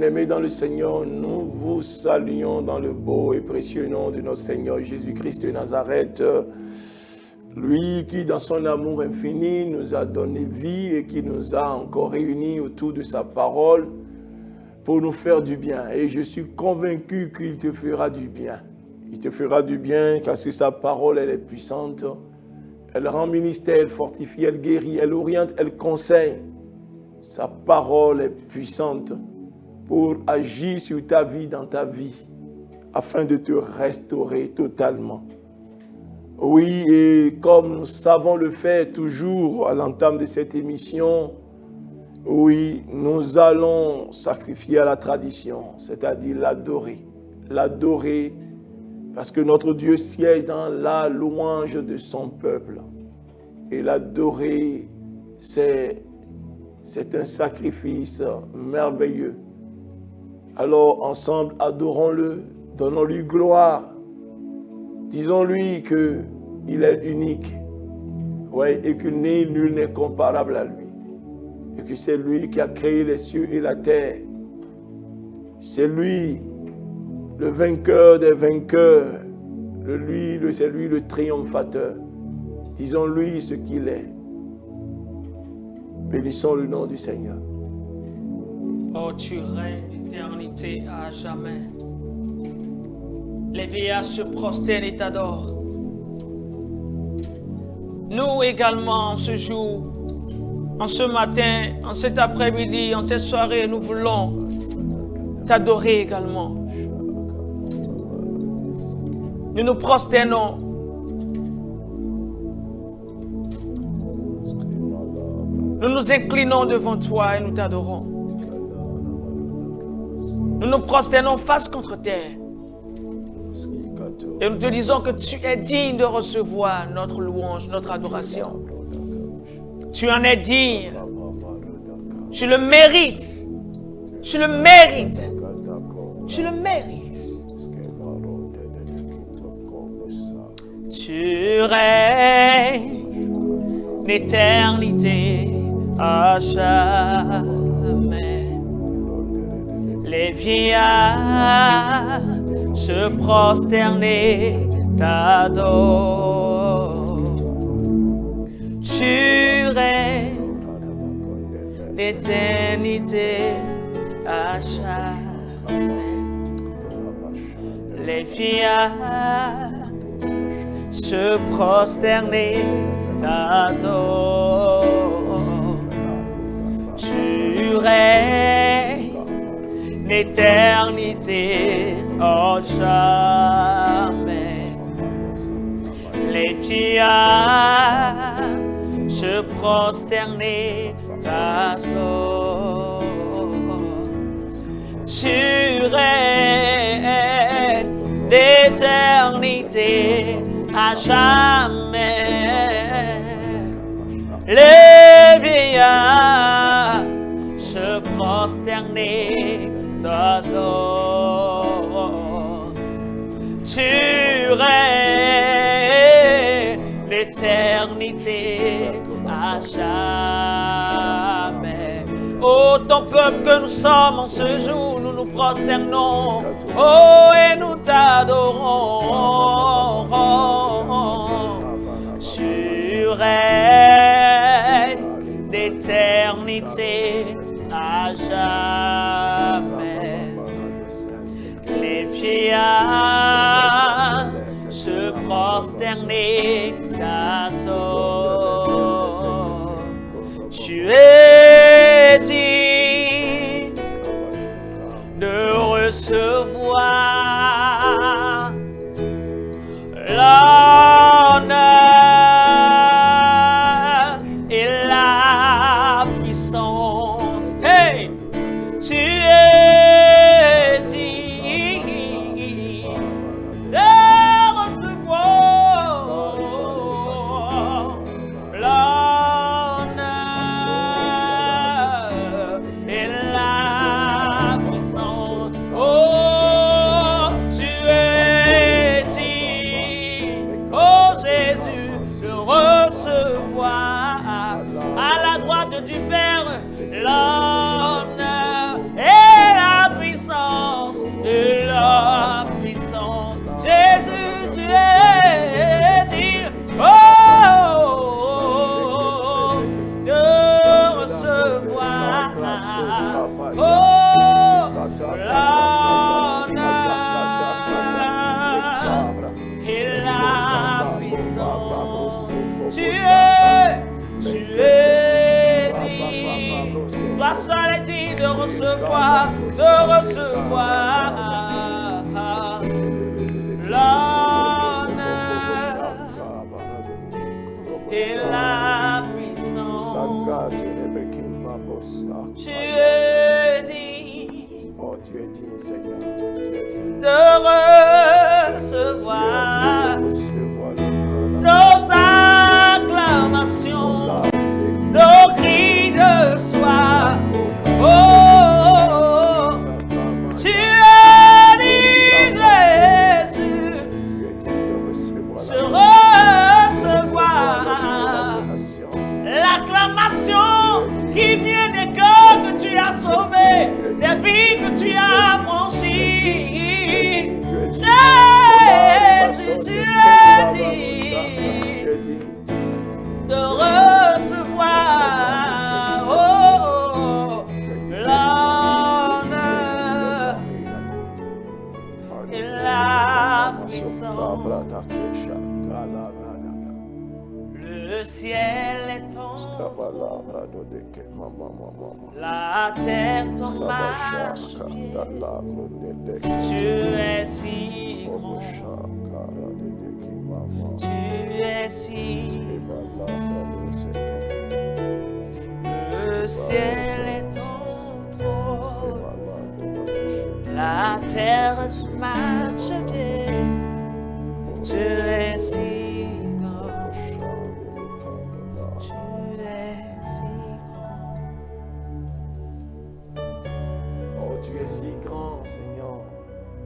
Bien-aimés dans le Seigneur, nous vous saluons dans le beau et précieux nom de notre Seigneur Jésus-Christ de Nazareth. Lui qui, dans son amour infini, nous a donné vie et qui nous a encore réunis autour de sa parole pour nous faire du bien. Et je suis convaincu qu'il te fera du bien. Il te fera du bien parce que sa parole, elle est puissante. Elle rend ministère, elle fortifie, elle guérit, elle oriente, elle conseille. Sa parole est puissante pour agir sur ta vie, dans ta vie, afin de te restaurer totalement. Oui, et comme nous savons le faire toujours à l'entame de cette émission, oui, nous allons sacrifier à la tradition, c'est-à-dire l'adorer. L'adorer parce que notre Dieu siège dans la louange de son peuple. Et l'adorer, c'est un sacrifice merveilleux. Alors, ensemble, adorons-le, donnons-lui gloire. Disons-lui qu'il est unique, ouais, et que nul n'est comparable à lui. Et que c'est lui qui a créé les cieux et la terre. C'est lui, le vainqueur des vainqueurs. C'est lui le triomphateur. Disons-lui ce qu'il est. Bénissons le nom du Seigneur. Oh, tu règnes d'éternité à jamais. Les vieillards se prosternent et t'adorent. Nous également, en ce jour, en ce matin, en cet après-midi, en cette soirée, nous voulons t'adorer également. Nous nous prosternons. Nous nous inclinons devant toi et nous t'adorons. Nous nous prosternons face contre terre. Et nous te disons que tu es digne de recevoir notre louange, notre adoration. Tu en es digne. Tu le mérites. Tu le mérites. Tu le mérites. Tu règnes d'éternité à jamais. Les vieillards se prosternent et t'adorent. Tu règnes d'éternité à jamais. Les vieillards se prosternent et t'adorent. Tu règnes d'éternité à jamais. Les vieillards se prosternent et t'adorent. Tu règnes d'éternité à jamais. Les vieillards se prosternent et t'adorent. Tu règnes l'éternité à jamais. Oh, ton peuple que nous sommes en ce jour, nous nous prosternons. Oh, et nous t'adorons. Tu règnes d'éternité à jamais. Les vieillards se prosternent et t'adorent. Tu es digne de recevoir l'honneur et la puissance. Hey! Tu es digne de recevoir l'honneur et la puissance. Oh, tu es digne, oh Jésus, de recevoir à la droite du Père l'honneur et la recevoir l'honneur et la puissance. Tu es digne de recevoir nos acclamations, nos cris de soie. Oh, tu es digne, Jésus, de recevoir l'acclamation qui vient des cœurs que tu as sauvés, des vies que tu as franchies. Jésus, tu es digne de recevoir l'honneur et la puissance. Le ciel est ton trône, la terre ton marchepied. Tu es si grand, tu es si grand. Le ciel est ton trône, la terre ton marchepied. Tu es si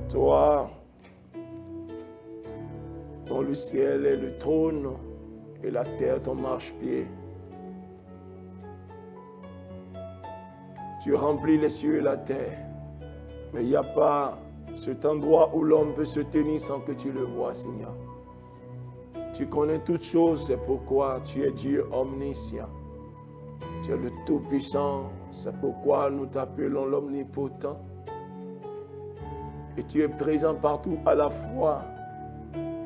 toi, dont le ciel est le trône et la terre ton marchepied. Tu remplis les cieux et la terre, mais il n'y a pas cet endroit où l'homme peut se tenir sans que tu le vois, Seigneur. Tu connais toutes choses, c'est pourquoi tu es Dieu omniscient. Tu es le Tout-Puissant, c'est pourquoi nous t'appelons l'Omnipotent. Et tu es présent partout à la fois.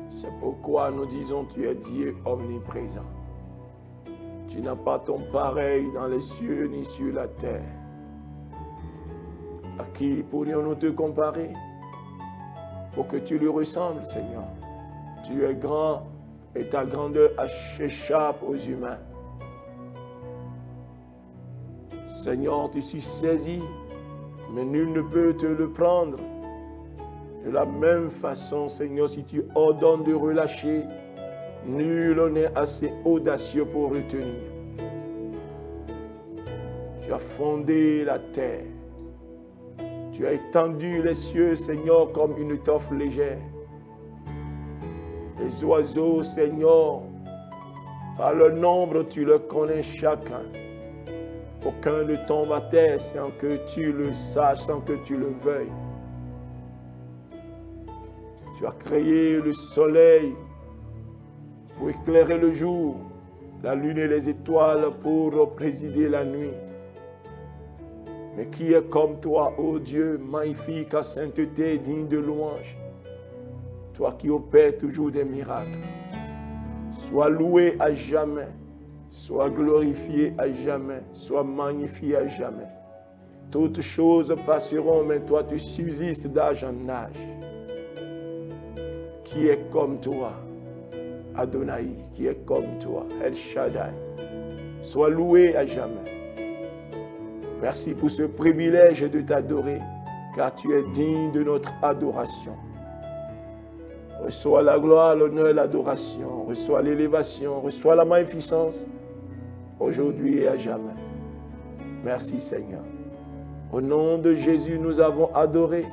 C'est pourquoi nous disons tu es Dieu omniprésent. Tu n'as pas ton pareil dans les cieux ni sur la terre. À qui pourrions-nous te comparer pour que tu lui ressembles, Seigneur? Tu es grand et ta grandeur échappe aux humains. Seigneur, tu suis saisi, mais nul ne peut te le prendre. De la même façon, Seigneur, si tu ordonnes de relâcher, nul n'est assez audacieux pour retenir. Tu as fondé la terre. Tu as étendu les cieux, Seigneur, comme une étoffe légère. Les oiseaux, Seigneur, par leur nombre, tu le connais chacun. Aucun ne tombe à terre sans que tu le saches, sans que tu le veuilles. Tu as créé le soleil pour éclairer le jour, la lune et les étoiles pour présider la nuit. Mais qui est comme toi, ô Dieu, magnifique à sainteté, digne de louange? Toi qui opères toujours des miracles. Sois loué à jamais, sois glorifié à jamais, sois magnifié à jamais. Toutes choses passeront, mais toi tu subsistes d'âge en âge. Qui est comme toi, Adonai, qui est comme toi, El Shaddai. Sois loué à jamais. Merci pour ce privilège de t'adorer, car tu es digne de notre adoration. Reçois la gloire, l'honneur, l'adoration. Reçois l'élévation, reçois la magnificence, aujourd'hui et à jamais. Merci Seigneur. Au nom de Jésus, nous avons adoré.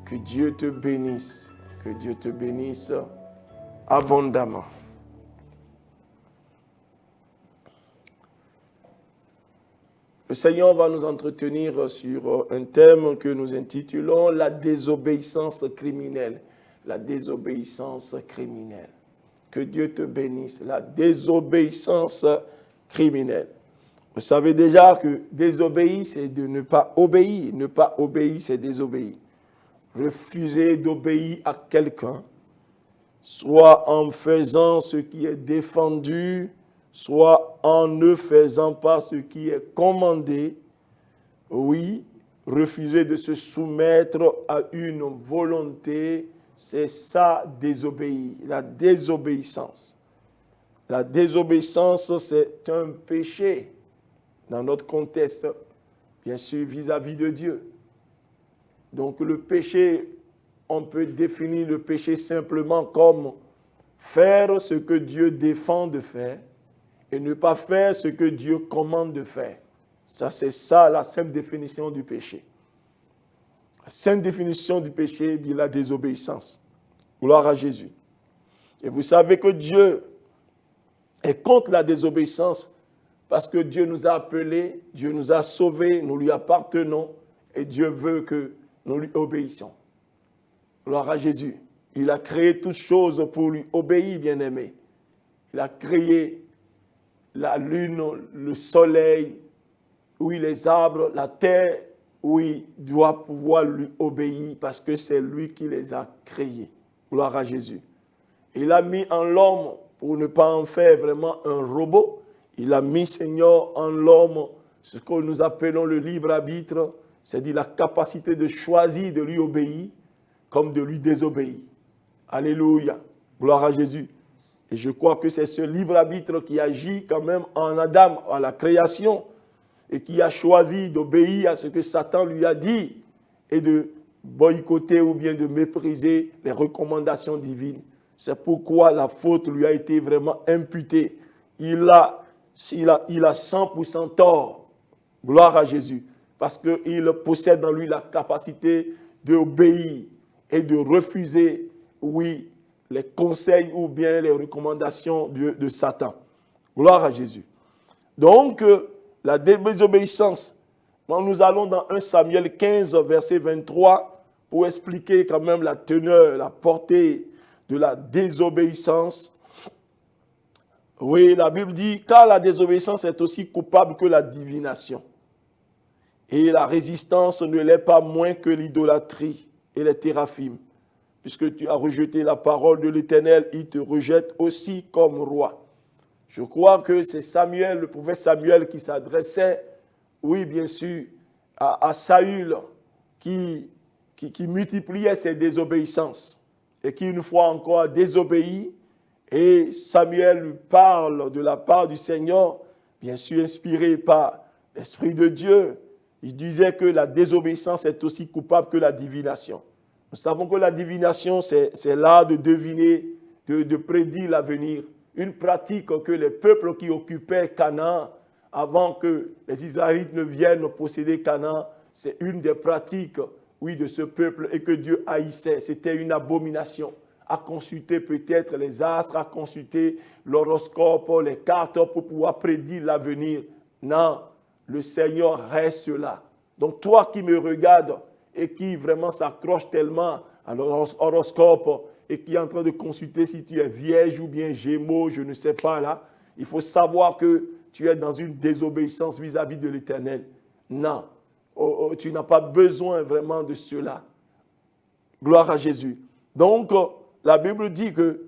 Que Dieu te bénisse. Que Dieu te bénisse abondamment. Le Seigneur va nous entretenir sur un thème que nous intitulons la désobéissance criminelle. La désobéissance criminelle. Que Dieu te bénisse. La désobéissance criminelle. Vous savez déjà que désobéir, c'est de ne pas obéir. Ne pas obéir, c'est désobéir. Refuser d'obéir à quelqu'un, soit en faisant ce qui est défendu, soit en ne faisant pas ce qui est commandé, oui, refuser de se soumettre à une volonté, c'est ça désobéir, la désobéissance. La désobéissance, c'est un péché dans notre contexte, bien sûr, vis-à-vis de Dieu. Donc le péché, on peut définir le péché simplement comme faire ce que Dieu défend de faire et ne pas faire ce que Dieu commande de faire. Ça, c'est ça la simple définition du péché. La simple définition du péché, c'est la désobéissance. Gloire à Jésus. Et vous savez que Dieu est contre la désobéissance parce que Dieu nous a appelés, Dieu nous a sauvés, nous lui appartenons et Dieu veut que nous lui obéissions. Gloire à Jésus. Il a créé toutes choses pour lui obéir, bien-aimé. Il a créé la lune, le soleil, oui, les arbres, la terre, oui, doit pouvoir lui obéir parce que c'est lui qui les a créés. Gloire à Jésus. Il a mis en l'homme, pour ne pas en faire vraiment un robot, il a mis, Seigneur, en l'homme ce que nous appelons le libre arbitre, c'est-à-dire la capacité de choisir de lui obéir comme de lui désobéir. Alléluia. Gloire à Jésus. Et je crois que c'est ce libre arbitre qui agit quand même en Adam, à la création, et qui a choisi d'obéir à ce que Satan lui a dit et de boycotter ou bien de mépriser les recommandations divines. C'est pourquoi la faute lui a été vraiment imputée. Il a 100% tort. Gloire à Jésus. Parce qu'il possède en lui la capacité d'obéir et de refuser, oui, les conseils ou bien les recommandations de Satan. Gloire à Jésus. Donc, la désobéissance, nous allons dans 1 Samuel 15, verset 23, pour expliquer quand même la teneur, la portée de la désobéissance. Oui, la Bible dit, car la désobéissance est aussi coupable que la divination. Et la résistance ne l'est pas moins que l'idolâtrie et les théraphim. Puisque tu as rejeté la parole de l'Éternel, il te rejette aussi comme roi. Je crois que c'est Samuel, le prophète Samuel, qui s'adressait, oui, bien sûr, à Saül, qui multipliait ses désobéissances et qui, une fois encore, a désobéi. Et Samuel lui parle de la part du Seigneur, bien sûr inspiré par l'Esprit de Dieu. Il disait que la désobéissance est aussi coupable que la divination. Nous savons que la divination, c'est l'art de deviner, de prédire l'avenir. Une pratique que les peuples qui occupaient Canaan, avant que les Israélites ne viennent posséder Canaan, c'est une des pratiques, oui, de ce peuple et que Dieu haïssait. C'était une abomination. À consulter peut-être les astres, à consulter l'horoscope, les cartes pour pouvoir prédire l'avenir. Non, le Seigneur reste là. Donc toi qui me regardes et qui vraiment s'accroche tellement à l'horoscope et qui est en train de consulter si tu es vierge ou bien gémeaux, je ne sais pas là, il faut savoir que tu es dans une désobéissance vis-à-vis de l'Éternel. Non, tu n'as pas besoin vraiment de cela. Gloire à Jésus. Donc, la Bible dit que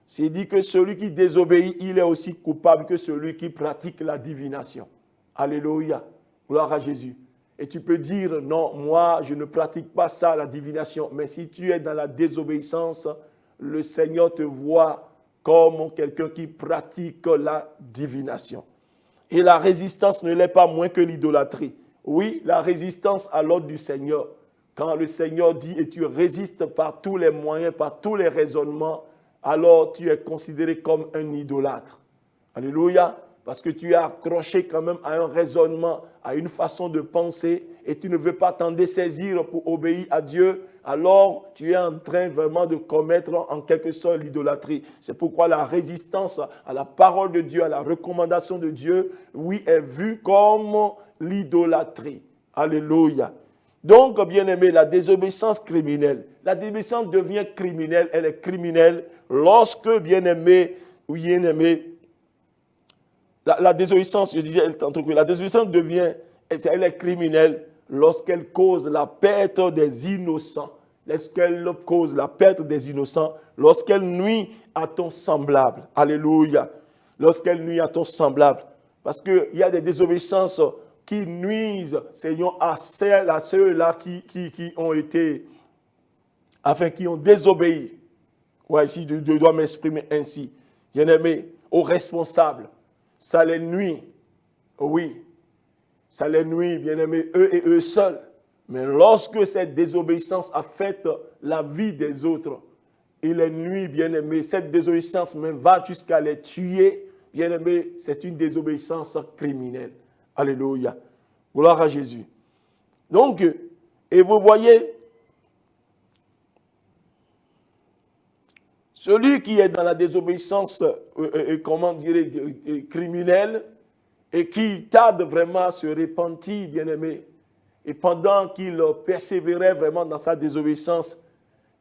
celui qui désobéit, il est aussi coupable que celui qui pratique la divination. Alléluia. Gloire à Jésus. Et tu peux dire, non, moi, je ne pratique pas ça, la divination. Mais si tu es dans la désobéissance, le Seigneur te voit comme quelqu'un qui pratique la divination. Et la résistance ne l'est pas moins que l'idolâtrie. Oui, la résistance à l'ordre du Seigneur. Quand le Seigneur dit et tu résistes par tous les moyens, par tous les raisonnements, alors tu es considéré comme un idolâtre. Alléluia. Parce que tu es accroché quand même à un raisonnement, à une façon de penser et tu ne veux pas t'en dessaisir pour obéir à Dieu, alors tu es en train vraiment de commettre en quelque sorte l'idolâtrie. C'est pourquoi la résistance à la parole de Dieu, à la recommandation de Dieu, oui, est vue comme l'idolâtrie. Alléluia. Donc, bien-aimé, la désobéissance criminelle. La désobéissance devient criminelle, elle est criminelle lorsque, bien-aimé, oui, bien-aimé, la désobéissance, je disais tantôt que la désobéissance elle est criminelle lorsqu'elle cause la perte des innocents. Lorsqu'elle cause la perte des innocents, lorsqu'elle nuit à ton semblable. Alléluia. Lorsqu'elle nuit à ton semblable. Parce qu'il y a des désobéissances qui nuisent, Seigneur, à ceux-là qui ont été, enfin, qui ont désobéi. Ouais, ici, je dois m'exprimer ainsi. Bien-aimé, aux responsables, ça les nuit. Oui, ça les nuit, bien-aimé, eux et eux seuls. Mais lorsque cette désobéissance affecte la vie des autres, il les nuit, bien-aimé. Cette désobéissance même va jusqu'à les tuer. Bien-aimé, c'est une désobéissance criminelle. Alléluia. Gloire à Jésus. Donc, et vous voyez, celui qui est dans la désobéissance, comment dirais criminelle, et qui tarde vraiment à se repentir, bien-aimé, et pendant qu'il persévérait vraiment dans sa désobéissance,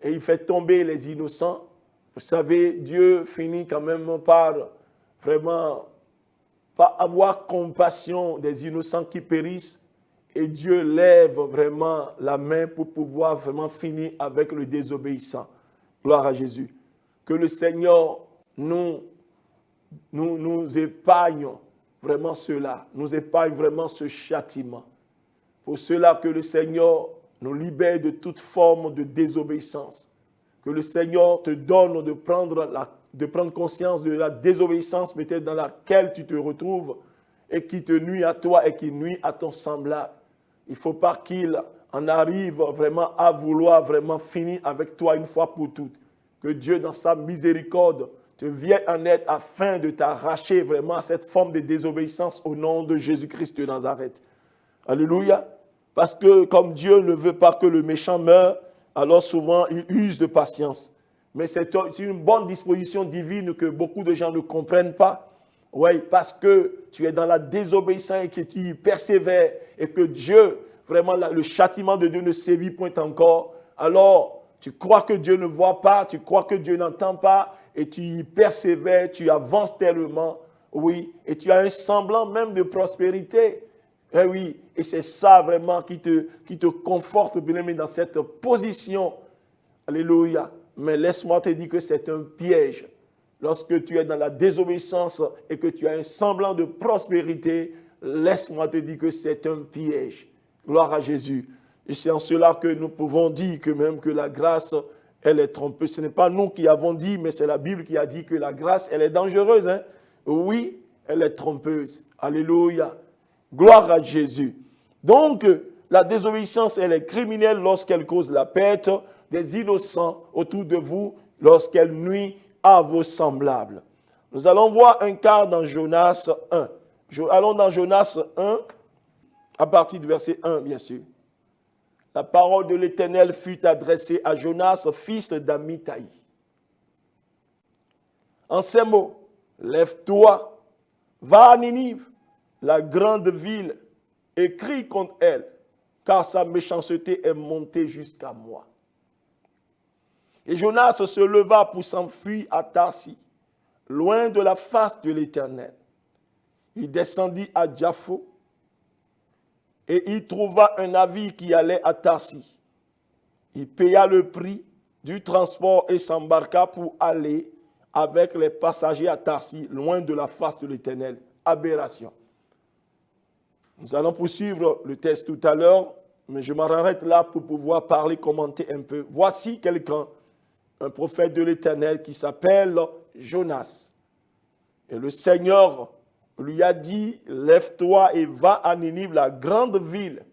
et il fait tomber les innocents, vous savez, Dieu finit quand même par vraiment pas avoir compassion des innocents qui périssent, et Dieu lève vraiment la main pour pouvoir vraiment finir avec le désobéissant. Gloire à Jésus. Que le Seigneur nous épargne vraiment cela, nous épargne vraiment ce châtiment. Pour cela que le Seigneur nous libère de toute forme de désobéissance. Que le Seigneur te donne de prendre conscience de la désobéissance peut-être dans laquelle tu te retrouves et qui te nuit à toi et qui nuit à ton semblable. Il ne faut pas qu'il en arrive vraiment à vouloir vraiment finir avec toi une fois pour toutes. Que Dieu, dans sa miséricorde, te vienne en aide afin de t'arracher vraiment à cette forme de désobéissance au nom de Jésus-Christ de Nazareth. Alléluia. Parce que comme Dieu ne veut pas que le méchant meure, alors souvent il use de patience. Mais c'est une bonne disposition divine que beaucoup de gens ne comprennent pas. Oui, parce que tu es dans la désobéissance et que tu persévères et que Dieu, vraiment le châtiment de Dieu ne sévit point encore. Alors, tu crois que Dieu ne voit pas, tu crois que Dieu n'entend pas et tu y persévères, tu avances tellement, oui, et tu as un semblant même de prospérité. Eh oui, et c'est ça vraiment qui te conforte, bien-aimé, dans cette position. Alléluia. Mais laisse-moi te dire que c'est un piège. Lorsque tu es dans la désobéissance et que tu as un semblant de prospérité, laisse-moi te dire que c'est un piège. Gloire à Jésus. Et c'est en cela que nous pouvons dire que même que la grâce, elle est trompeuse. Ce n'est pas nous qui avons dit, mais c'est la Bible qui a dit que la grâce, elle est dangereuse. Hein? Oui, elle est trompeuse. Alléluia. Gloire à Jésus. Donc, la désobéissance, elle est criminelle lorsqu'elle cause la perte des innocents autour de vous, lorsqu'elle nuit à vos semblables. Nous allons voir un cas dans Jonas 1. Allons dans Jonas 1, à partir du verset 1, bien sûr. La parole de l'Éternel fut adressée à Jonas, fils d'Amittai. En ces mots, lève-toi, va à Ninive, la grande ville, et crie contre elle, car sa méchanceté est montée jusqu'à moi. Et Jonas se leva pour s'enfuir à Tarsis, loin de la face de l'Éternel. Il descendit à Jaffo, et il trouva un navire qui allait à Tarsis. Il paya le prix du transport et s'embarqua pour aller avec les passagers à Tarsis, loin de la face de l'Éternel. Aberration. Nous allons poursuivre le texte tout à l'heure, mais je m'arrête là pour pouvoir parler, commenter un peu. Voici quelqu'un, un prophète de l'Éternel qui s'appelle Jonas. Et le Seigneur lui a dit, lève-toi et va à Ninive, la grande ville,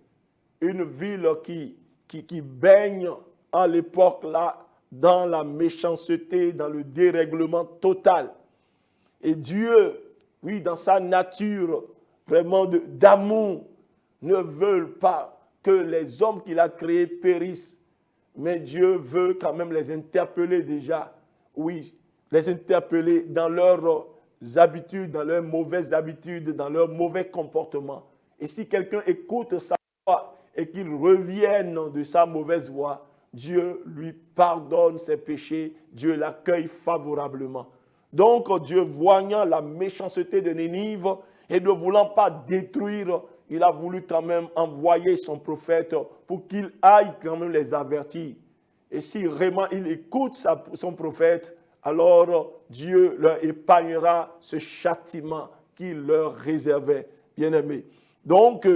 une ville qui baigne à l'époque là dans la méchanceté, dans le dérèglement total. Et Dieu, oui, dans sa nature vraiment d'amour, ne veut pas que les hommes qu'il a créés périssent. Mais Dieu veut quand même les interpeller déjà, oui, les interpeller dans leurs habitudes, dans leurs mauvaises habitudes, dans leurs mauvais comportements. Et si quelqu'un écoute sa voix et qu'il revienne de sa mauvaise voie, Dieu lui pardonne ses péchés, Dieu l'accueille favorablement. Donc Dieu, voyant la méchanceté de Ninive et ne voulant pas détruire, il a voulu quand même envoyer son prophète pour qu'il aille quand même les avertir. Et si vraiment il écoute son prophète, alors Dieu leur épargnera ce châtiment qu'il leur réservait. Bien-aimés. Donc,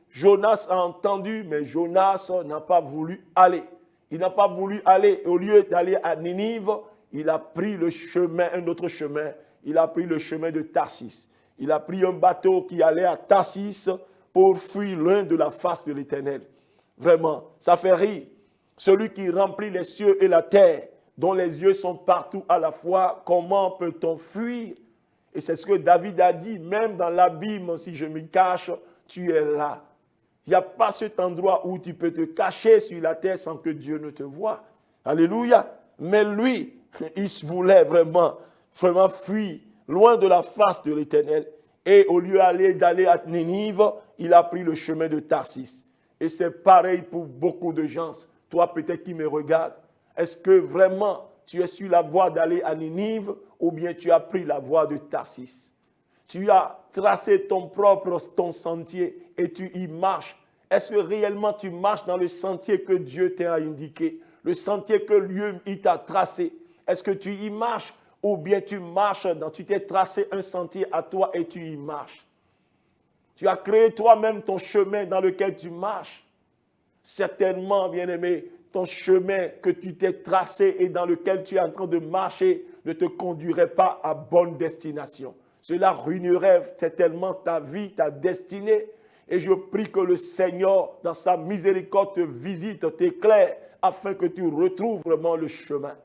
Jonas a entendu, mais Jonas n'a pas voulu aller. Il n'a pas voulu aller. Au lieu d'aller à Ninive, il a pris le chemin, un autre chemin. Il a pris le chemin de Tarsis. Il a pris un bateau qui allait à Tarsis pour fuir loin de la face de l'Éternel. Vraiment, ça fait rire. Celui qui remplit les cieux et la terre, dont les yeux sont partout à la fois, comment peut-on fuir? Et c'est ce que David a dit, même dans l'abîme, si je me cache, tu es là. Il n'y a pas cet endroit où tu peux te cacher sur la terre sans que Dieu ne te voie. Alléluia. Mais lui, il voulait vraiment fuir loin de la face de l'Éternel. Et au lieu d'aller à Ninive, il a pris le chemin de Tarsis. Et c'est pareil pour beaucoup de gens. Toi peut-être qui me regardes, est-ce que vraiment tu es sur la voie d'aller à Ninive ou bien tu as pris la voie de Tarsis? Tu as tracé ton sentier et tu y marches. Est-ce que réellement tu marches dans le sentier que Dieu t'a indiqué? Le sentier que lui, il t'a tracé. Est-ce que tu y marches ou bien tu marches, tu t'es tracé un sentier à toi et tu y marches? Tu as créé toi-même ton chemin dans lequel tu marches. Certainement, bien-aimé, ton chemin que tu t'es tracé et dans lequel tu es en train de marcher ne te conduirait pas à bonne destination. Cela ruinerait certainement ta vie, ta destinée. Et je prie que le Seigneur, dans sa miséricorde, te visite, t'éclaire, afin que tu retrouves vraiment le chemin.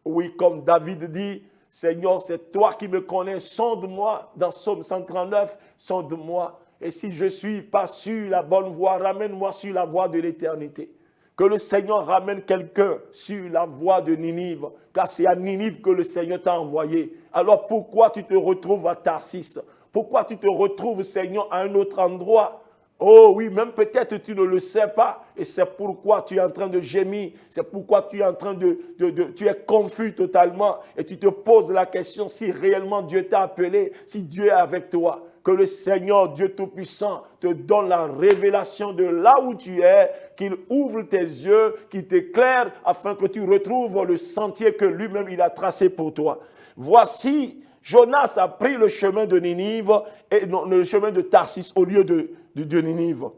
Oui, comme David dit, Seigneur, c'est toi qui me connais, sonde-moi, dans Psaume 139, sonde-moi. Et si je ne suis pas sur la bonne voie, ramène-moi sur la voie de l'éternité. Que le Seigneur ramène quelqu'un sur la voie de Ninive, car c'est à Ninive que le Seigneur t'a envoyé. Alors pourquoi tu te retrouves à Tarsis? Pourquoi tu te retrouves, Seigneur, à un autre endroit? Oh oui, même peut-être tu ne le sais pas, et c'est pourquoi tu es en train de gémir, c'est pourquoi tu es en train tu es confus totalement, et tu te poses la question si réellement Dieu t'a appelé, si Dieu est avec toi. Que le Seigneur, Dieu Tout-Puissant, te donne la révélation de là où tu es, qu'il ouvre tes yeux, qu'il t'éclaire, afin que tu retrouves le sentier que lui-même il a tracé pour toi. Voici, Jonas a pris le chemin de Ninive, et non, le chemin de Tarsis au lieu de Ninive.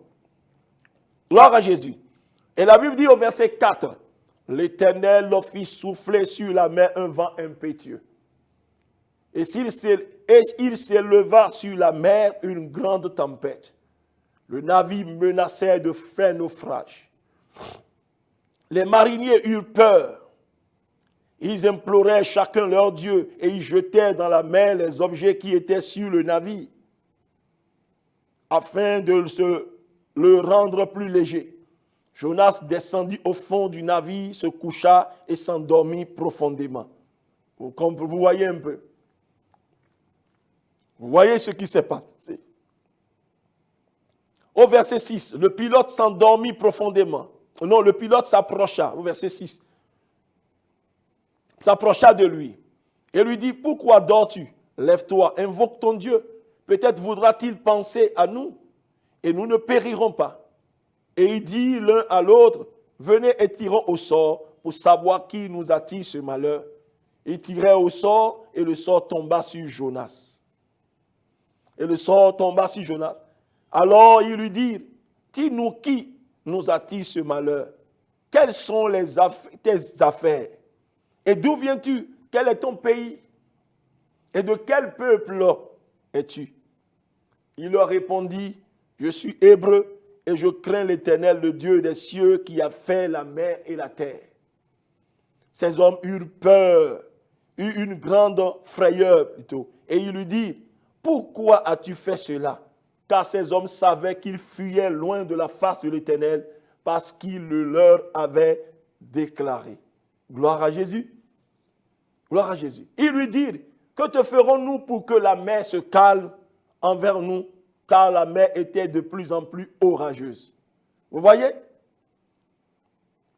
Gloire à Jésus. Et la Bible dit au verset 4, l'Éternel leur fit souffler sur la mer un vent impétueux. Et il s'éleva sur la mer une grande tempête. Le navire menaçait de faire naufrage. Les mariniers eurent peur. Ils imploraient chacun leur Dieu et ils jetèrent dans la mer les objets qui étaient sur le navire, afin de le rendre plus léger. Jonas descendit au fond du navire, se coucha et s'endormit profondément. Vous voyez un peu. Vous voyez ce qui s'est passé. Au verset 6, le pilote s'endormit profondément. Non, le pilote s'approcha, au verset 6. S'approcha de lui et lui dit, pourquoi dors-tu? Lève-toi, invoque ton Dieu. Peut-être voudra-t-il penser à nous et nous ne périrons pas. Et il dit l'un à l'autre, venez et tirons au sort pour savoir qui nous attire ce malheur. Ils tiraient au sort et le sort tomba sur Jonas. Et le sort tomba sur Jonas. Alors il lui dit, dis-nous qui nous attire ce malheur? Quelles sont tes affaires? Et d'où viens-tu? Quel est ton pays? Et de quel peuple es-tu? Il leur répondit, je suis hébreu et je crains l'Éternel, le Dieu des cieux qui a fait la mer et la terre. Ces hommes eurent peur, eurent une grande frayeur plutôt. Et il lui dit, pourquoi as-tu fait cela? Car ces hommes savaient qu'ils fuyaient loin de la face de l'Éternel parce qu'il le leur avait déclaré. Gloire à Jésus. Gloire à Jésus. Il lui dit, que te ferons-nous pour que la mer se calme envers nous, car la mer était de plus en plus orageuse. Vous voyez?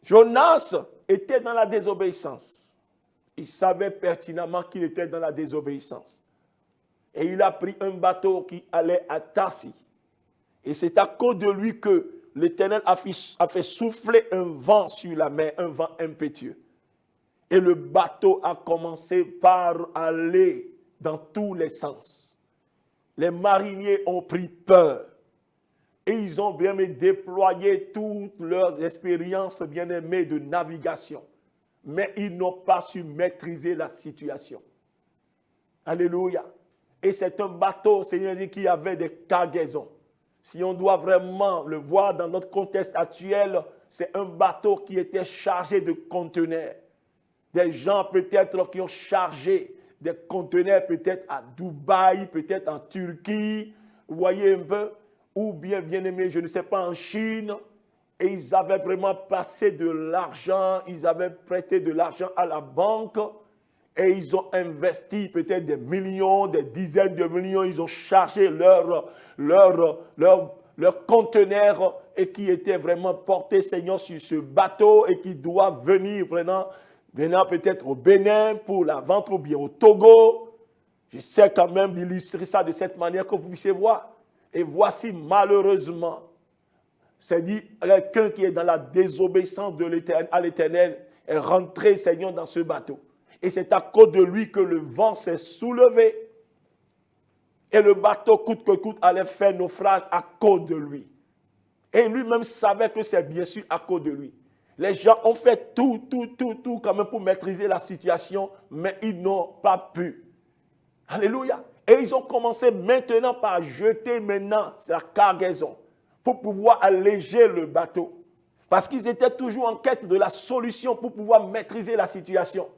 Jonas était dans la désobéissance. Il savait pertinemment qu'il était dans la désobéissance. Et il a pris un bateau qui allait à Tarsis. Et c'est à cause de lui que l'Éternel a fait souffler un vent sur la mer, un vent impétueux. Et le bateau a commencé par aller dans tous les sens. Les mariniers ont pris peur. Et ils ont bien aimé déployé toutes leurs expériences bien-aimées de navigation. Mais ils n'ont pas su maîtriser la situation. Alléluia. Et c'est un bateau, Seigneur, qui avait des cargaisons. Si on doit vraiment le voir dans notre contexte actuel, c'est un bateau qui était chargé de conteneurs. Des gens peut-être qui ont chargé des conteneurs peut-être à Dubaï, peut-être en Turquie, vous voyez un peu, ou bien aimé, je ne sais pas, en Chine. Et ils avaient vraiment passé de l'argent, ils avaient prêté de l'argent à la banque et ils ont investi peut-être des millions, des dizaines de millions, ils ont chargé leur conteneur et qui était vraiment porté, Seigneur, sur ce bateau et qui doit venir vraiment peut-être au Bénin pour la vente ou bien au Togo. Je sais quand même d'illustrer ça de cette manière que vous puissiez voir. Et voici malheureusement, c'est dit, quelqu'un qui est dans la désobéissance à l'Éternel est rentré, Seigneur, dans ce bateau. Et c'est à cause de lui que le vent s'est soulevé. Et le bateau, coûte que coûte, allait faire naufrage à cause de lui. Et lui-même savait que c'est bien sûr à cause de lui. Les gens ont fait tout quand même pour maîtriser la situation, mais ils n'ont pas pu. Alléluia. Et ils ont commencé maintenant par jeter maintenant sa cargaison pour pouvoir alléger le bateau. Parce qu'ils étaient toujours en quête de la solution pour pouvoir maîtriser la situation.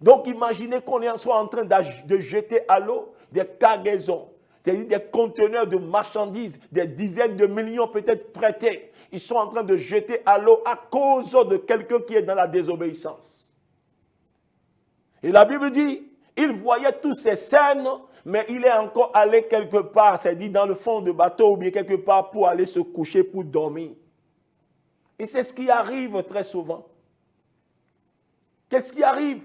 Donc imaginez qu'on soit en train de jeter à l'eau des cargaisons, c'est-à-dire des conteneurs de marchandises, des dizaines de millions peut-être prêtés. Ils sont en train de jeter à l'eau à cause de quelqu'un qui est dans la désobéissance. Et la Bible dit, il voyait toutes ces scènes, mais il est encore allé quelque part, c'est-à-dire dans le fond du bateau ou bien quelque part pour aller se coucher, pour dormir. Et c'est ce qui arrive très souvent. Qu'est-ce qui arrive?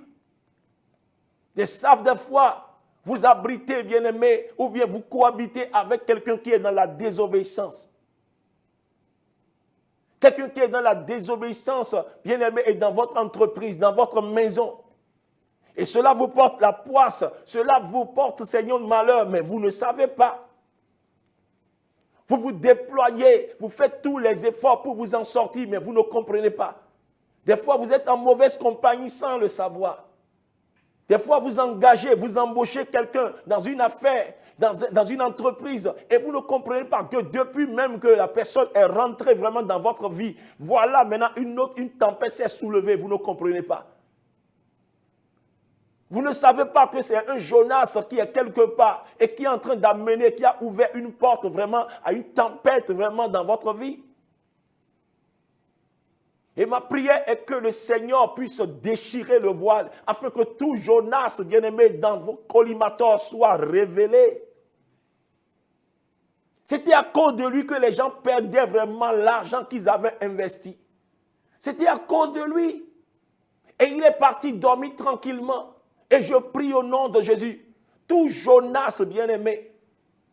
Des fois, vous abritez, bien-aimé, ou bien vous cohabitez avec quelqu'un qui est dans la désobéissance. Quelqu'un qui est dans la désobéissance, bien-aimé, est dans votre entreprise, dans votre maison. Et cela vous porte la poisse, cela vous porte, Seigneur, malheur, mais vous ne savez pas. Vous vous déployez, vous faites tous les efforts pour vous en sortir, mais vous ne comprenez pas. Des fois, vous êtes en mauvaise compagnie sans le savoir. Des fois, vous engagez, vous embauchez quelqu'un dans une affaire, dans une entreprise, et vous ne comprenez pas que depuis même que la personne est rentrée vraiment dans votre vie, voilà maintenant une tempête s'est soulevée, vous ne comprenez pas. Vous ne savez pas que c'est un Jonas qui est quelque part et qui est en train d'amener, qui a ouvert une porte vraiment à une tempête vraiment dans votre vie. Et ma prière est que le Seigneur puisse déchirer le voile afin que tout Jonas, bien-aimé, dans vos collimateurs soit révélé. C'était à cause de lui que les gens perdaient vraiment l'argent qu'ils avaient investi. C'était à cause de lui. Et il est parti dormir tranquillement. Et je prie au nom de Jésus, tout Jonas, bien-aimé,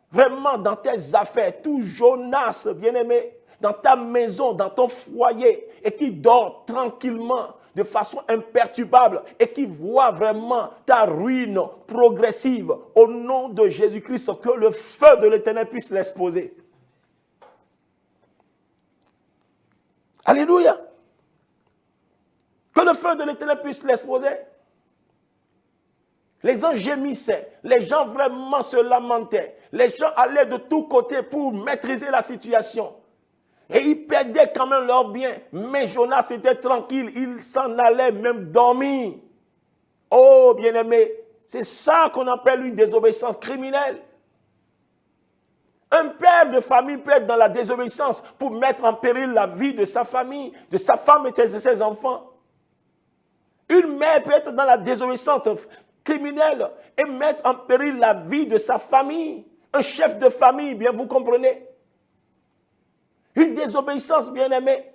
vraiment dans tes affaires, tout Jonas, bien-aimé, dans ta maison, dans ton foyer, et qui dort tranquillement, de façon imperturbable, et qui voit vraiment ta ruine progressive, au nom de Jésus-Christ, que le feu de l'Éternel puisse l'exposer. Alléluia. Que le feu de l'Éternel puisse l'exposer. Les gens gémissaient, les gens vraiment se lamentaient, les gens allaient de tous côtés pour maîtriser la situation. Et ils perdaient quand même leurs biens. Mais Jonas était tranquille, il s'en allait même dormir. Oh bien-aimé, c'est ça qu'on appelle une désobéissance criminelle. Un père de famille peut être dans la désobéissance pour mettre en péril la vie de sa famille, de sa femme et de ses enfants. Une mère peut être dans la désobéissance criminelle et mettre en péril la vie de sa famille. Un chef de famille, bien vous comprenez. Une désobéissance, bien-aimée,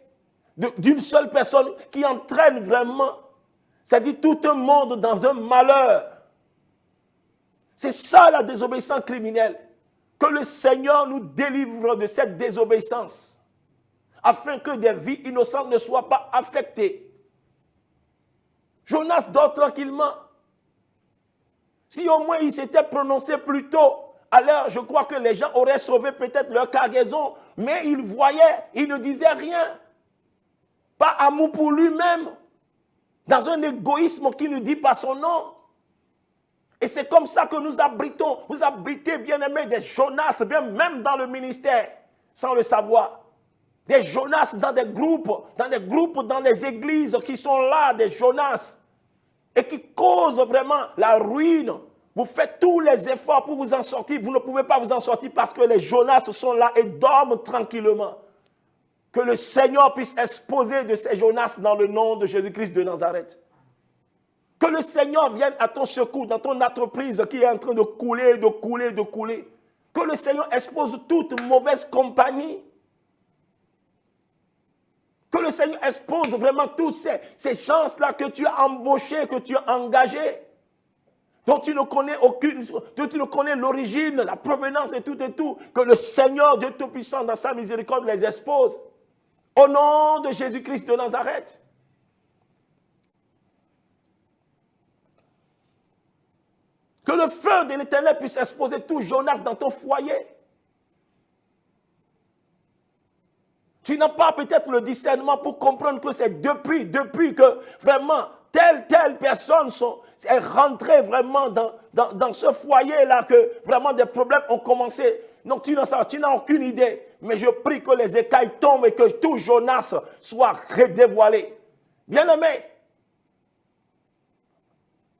d'une seule personne qui entraîne vraiment, c'est-à-dire tout un monde dans un malheur. C'est ça la désobéissance criminelle. Que le Seigneur nous délivre de cette désobéissance, afin que des vies innocentes ne soient pas affectées. Jonas dort tranquillement. Si au moins il s'était prononcé plus tôt, alors je crois que les gens auraient sauvé peut-être leur cargaison, mais il voyait, il ne disait rien. Pas amour pour lui-même, dans un égoïsme qui ne dit pas son nom. Et c'est comme ça que nous abritons, vous abritez, bien-aimés, des Jonas, bien même dans le ministère, sans le savoir. Des Jonas dans des groupes, dans les églises qui sont là, des Jonas, et qui causent vraiment la ruine. Vous faites tous les efforts pour vous en sortir, vous ne pouvez pas vous en sortir parce que les Jonas sont là et dorment tranquillement. Que le Seigneur puisse exposer de ces Jonas dans le nom de Jésus-Christ de Nazareth. Que le Seigneur vienne à ton secours dans ton entreprise qui est en train de couler, de couler, de couler. Que le Seigneur expose toute mauvaise compagnie. Que le Seigneur expose vraiment tous ces chances-là que tu as embauchées, que tu as engagées, dont tu ne connais aucune, dont tu ne connais l'origine, la provenance et tout. Que le Seigneur, Dieu Tout-Puissant, dans sa miséricorde, les expose. Au nom de Jésus-Christ de Nazareth. Que le feu de l'Éternel puisse exposer tout Jonas dans ton foyer. Tu n'as pas peut-être le discernement pour comprendre que c'est depuis que vraiment telle personne est rentrée vraiment dans ce foyer-là que vraiment des problèmes ont commencé. Donc tu n'as aucune idée. Mais je prie que les écailles tombent et que tout Jonas soit redévoilé. Bien-aimé,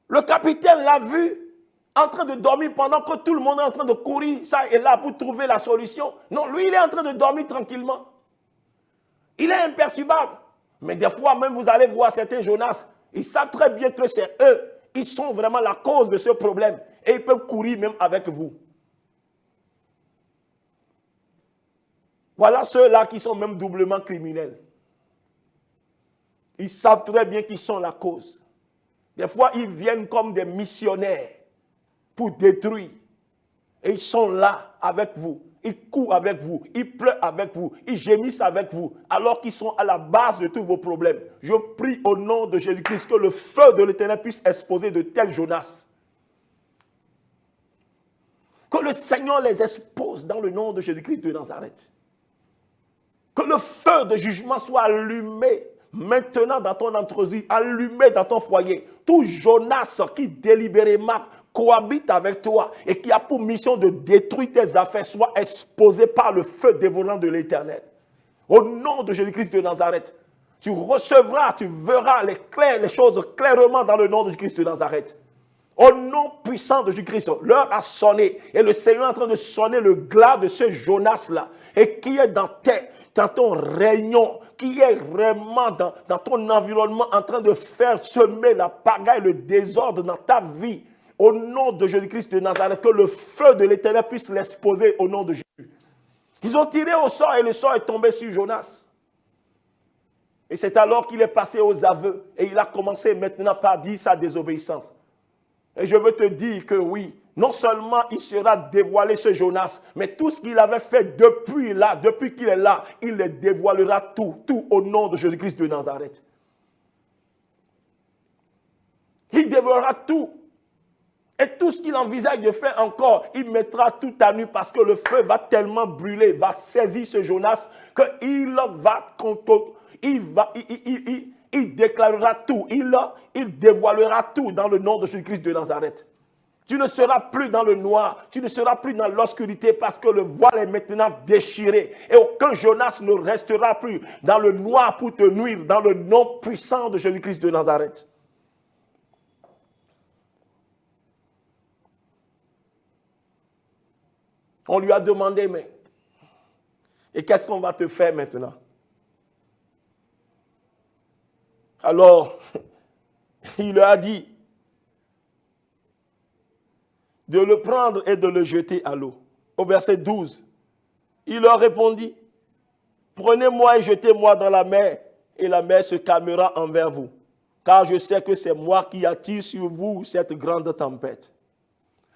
le capitaine l'a vu en train de dormir pendant que tout le monde est en train de courir ça et là pour trouver la solution. Non, lui, il est en train de dormir tranquillement. Il est imperturbable. Mais des fois, même vous allez voir certains Jonas, ils savent très bien que c'est eux. Ils sont vraiment la cause de ce problème. Et ils peuvent courir même avec vous. Voilà ceux-là qui sont même doublement criminels. Ils savent très bien qu'ils sont la cause. Des fois, ils viennent comme des missionnaires pour détruire. Et ils sont là avec vous. Ils courent avec vous. Ils pleurent avec vous. Ils gémissent avec vous. Alors qu'ils sont à la base de tous vos problèmes. Je prie au nom de Jésus-Christ que le feu de l'Éternel puisse exposer de tels Jonas. Que le Seigneur les expose dans le nom de Jésus-Christ de Nazareth. Que le feu de jugement soit allumé maintenant dans ton entreprise, allumé dans ton foyer. Tout Jonas qui délibérément cohabite avec toi et qui a pour mission de détruire tes affaires soit exposé par le feu dévorant de l'Éternel. Au nom de Jésus-Christ de Nazareth, tu recevras, tu verras les choses clairement dans le nom de Jésus-Christ de Nazareth. Au nom puissant de Jésus-Christ, l'heure a sonné et le Seigneur est en train de sonner le glas de ce Jonas-là et qui est dans ton réunion, qui est vraiment dans ton environnement en train de faire semer la pagaille, le désordre dans ta vie. Au nom de Jésus-Christ de Nazareth, que le feu de l'Éternel puisse l'exposer au nom de Jésus. Ils ont tiré au sort et le sort est tombé sur Jonas. Et c'est alors qu'il est passé aux aveux et il a commencé maintenant par dire sa désobéissance. Et je veux te dire que oui, non seulement il sera dévoilé ce Jonas, mais tout ce qu'il avait fait depuis qu'il est là, il le dévoilera tout au nom de Jésus-Christ de Nazareth. Il dévoilera tout. Et tout ce qu'il envisage de faire encore, il mettra tout à nu parce que le feu va tellement brûler, va saisir ce Jonas qu'il il déclarera tout, il dévoilera tout dans le nom de Jésus-Christ de Nazareth. Tu ne seras plus dans le noir, tu ne seras plus dans l'obscurité parce que le voile est maintenant déchiré. Et aucun Jonas ne restera plus dans le noir pour te nuire, dans le nom puissant de Jésus-Christ de Nazareth. On lui a demandé, mais, et qu'est-ce qu'on va te faire maintenant? Alors, il leur a dit de le prendre et de le jeter à l'eau. Au verset 12, il leur répondit, prenez-moi et jetez-moi dans la mer, et la mer se calmera envers vous, car je sais que c'est moi qui attire sur vous cette grande tempête.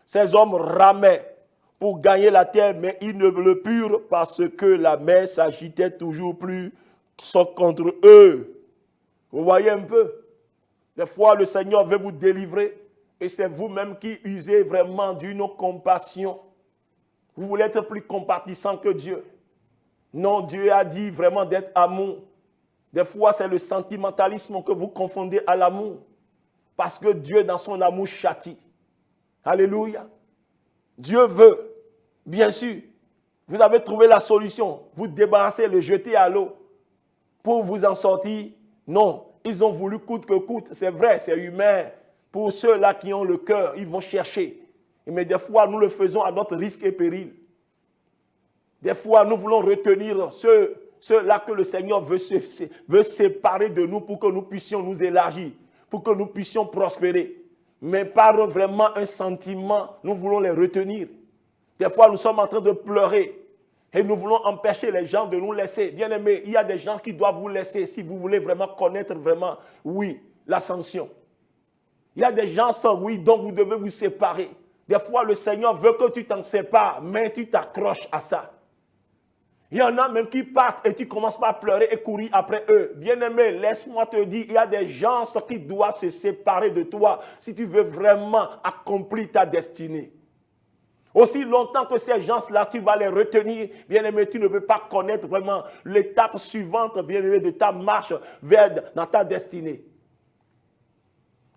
Ces hommes ramaient pour gagner la terre, mais ils ne le purent parce que la mer s'agitait toujours plus contre eux. Vous voyez un peu? Des fois, le Seigneur veut vous délivrer et c'est vous-même qui usez vraiment d'une compassion. Vous voulez être plus compatissant que Dieu. Non, Dieu a dit vraiment d'être amour. Des fois, c'est le sentimentalisme que vous confondez à l'amour. Parce que Dieu, dans son amour, châtie. Alléluia. Dieu veut, bien sûr. Vous avez trouvé la solution. Vous débarrassez, le jeter à l'eau pour vous en sortir. Non, ils ont voulu coûte que coûte. C'est vrai, c'est humain. Pour ceux-là qui ont le cœur, ils vont chercher. Mais des fois, nous le faisons à notre risque et péril. Des fois, nous voulons retenir ceux-là que le Seigneur veut séparer de nous pour que nous puissions nous élargir, pour que nous puissions prospérer. Mais par vraiment un sentiment, nous voulons les retenir. Des fois, nous sommes en train de pleurer et nous voulons empêcher les gens de nous laisser. Bien-aimés, il y a des gens qui doivent vous laisser si vous voulez vraiment connaître vraiment, oui, l'ascension. Il y a des gens, oui, dont vous devez vous séparer. Des fois, le Seigneur veut que tu t'en sépares, mais tu t'accroches à ça. Il y en a même qui partent et tu commences par pleurer et courir après eux. Bien-aimé, laisse-moi te dire, il y a des gens qui doivent se séparer de toi si tu veux vraiment accomplir ta destinée. Aussi longtemps que ces gens-là, tu vas les retenir, bien-aimé, tu ne peux pas connaître vraiment l'étape suivante, bien-aimé, de ta marche dans ta destinée.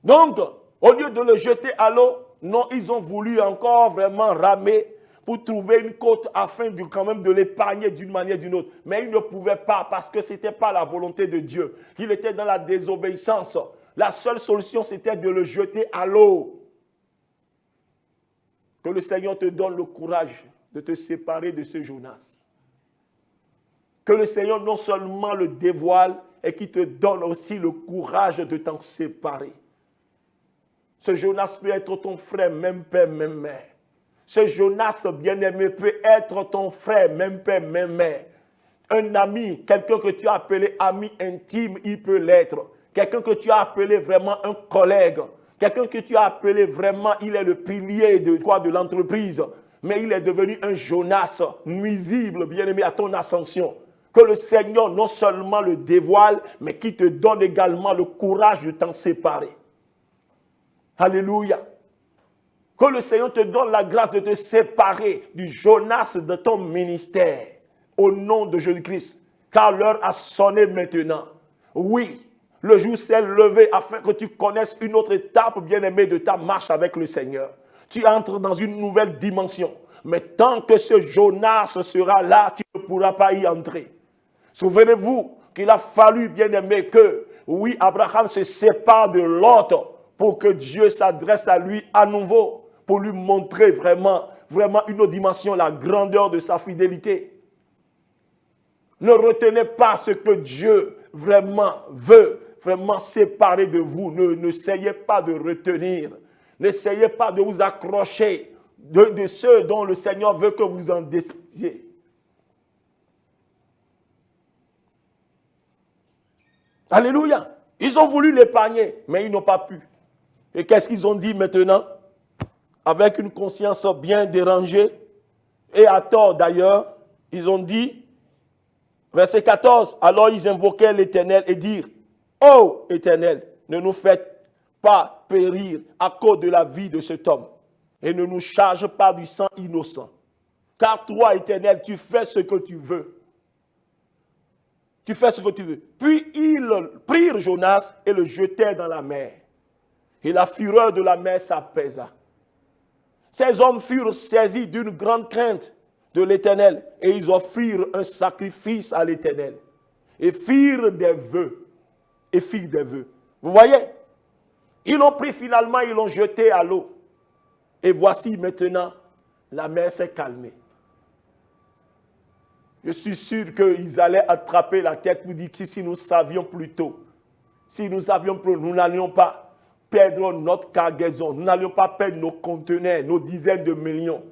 Donc, au lieu de le jeter à l'eau, non, ils ont voulu encore vraiment ramer pour trouver une côte afin quand même de l'épargner d'une manière ou d'une autre. Mais ils ne pouvaient pas parce que ce n'était pas la volonté de Dieu. Il était dans la désobéissance. La seule solution, c'était de le jeter à l'eau. Que le Seigneur te donne le courage de te séparer de ce Jonas. Que le Seigneur non seulement le dévoile, et qu'il te donne aussi le courage de t'en séparer. Ce Jonas peut être ton frère, même père, même mère. Ce Jonas bien-aimé peut être ton frère, même père, même mère. Un ami, quelqu'un que tu as appelé ami intime, il peut l'être. Quelqu'un que tu as appelé vraiment un collègue. Quelqu'un que tu as appelé vraiment, il est le pilier de l'entreprise. Mais il est devenu un Jonas nuisible, bien-aimé, à ton ascension. Que le Seigneur non seulement le dévoile, mais qui te donne également le courage de t'en séparer. Alléluia. Que le Seigneur te donne la grâce de te séparer du Jonas de ton ministère. Au nom de Jésus-Christ. Car l'heure a sonné maintenant. Oui, le jour s'est levé afin que tu connaisses une autre étape, bien-aimée, de ta marche avec le Seigneur. Tu entres dans une nouvelle dimension. Mais tant que ce Jonas sera là, tu ne pourras pas y entrer. Souvenez-vous qu'il a fallu, bien-aimé, que, oui, Abraham se sépare de Lot pour que Dieu s'adresse à lui à nouveau, pour lui montrer vraiment une autre dimension, la grandeur de sa fidélité. Ne retenez pas ce que Dieu vraiment veut, vraiment séparer de vous. N'essayez pas de retenir. N'essayez pas de vous accrocher de ceux dont le Seigneur veut que vous en décidiez. Alléluia. Ils ont voulu l'épargner, mais ils n'ont pas pu. Et qu'est-ce qu'ils ont dit maintenant? Avec une conscience bien dérangée, et à tort d'ailleurs, ils ont dit, verset 14, alors ils invoquaient l'Éternel et dirent, ô Éternel, ne nous faites pas périr à cause de la vie de cet homme, et ne nous charge pas du sang innocent. Car toi, Éternel, tu fais ce que tu veux. Tu fais ce que tu veux. Puis ils prirent Jonas et le jetèrent dans la mer. Et la fureur de la mer s'apaisa. Ces hommes furent saisis d'une grande crainte de l'Éternel et ils offrirent un sacrifice à l'Éternel. Et firent des vœux. Vous voyez? Ils l'ont pris finalement, ils l'ont jeté à l'eau. Et voici maintenant, la mer s'est calmée. Je suis sûr qu'ils allaient attraper la tête pour dire que si nous savions plus tôt, si nous savions plus, nous n'allions pas perdre notre cargaison, nous n'allions pas perdre nos conteneurs, nos dizaines de millions.